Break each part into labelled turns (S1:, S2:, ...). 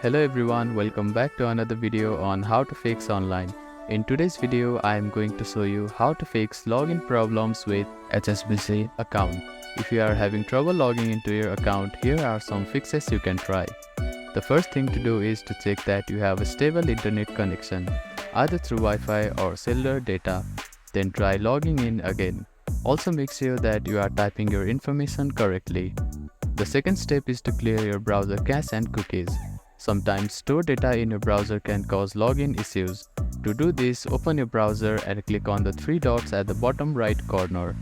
S1: Hello everyone, welcome back to another video on how to fix online. In today's video, I am going to show you how to fix login problems with HSBC account. If you are having trouble logging into your account, here are some fixes you can try. The first thing to do is to check that you have a stable internet connection, either through Wi-Fi or cellular data. Then try logging in again. Also make sure that you are typing your information correctly. The second step is to clear your browser cache and cookies. Sometimes stored data in your browser can cause login issues. To do this, open your browser and click on the three dots at the bottom right corner.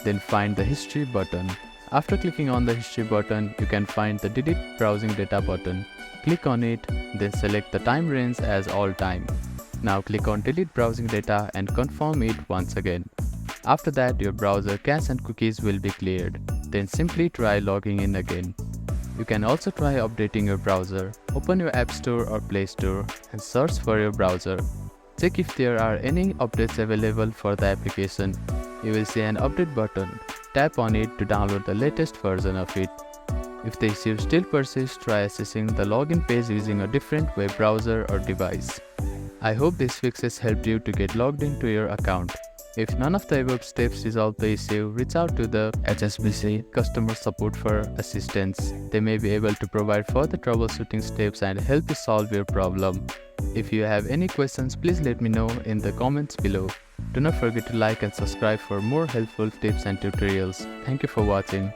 S1: Then find the History button. After clicking on the History button, you can find the Delete Browsing Data button. Click on it, then select the time range as all time. Now click on Delete Browsing Data and confirm it once again. After that, your browser cache and cookies will be cleared. Then simply try logging in again. You can also try updating your browser. Open your App Store or Play Store and search for your browser. Check if there are any updates available for the application. You will see an update button. Tap on it to download the latest version of it. If the issue still persists, try accessing the login page using a different web browser or device. I hope these fixes helped you to get logged into your account. If none of the above steps resolve the issue, reach out to the HSBC customer support for assistance. They may be able to provide further troubleshooting steps and help you solve your problem. If you have any questions, please let me know in the comments below. Do not forget to like and subscribe for more helpful tips and tutorials. Thank you for watching.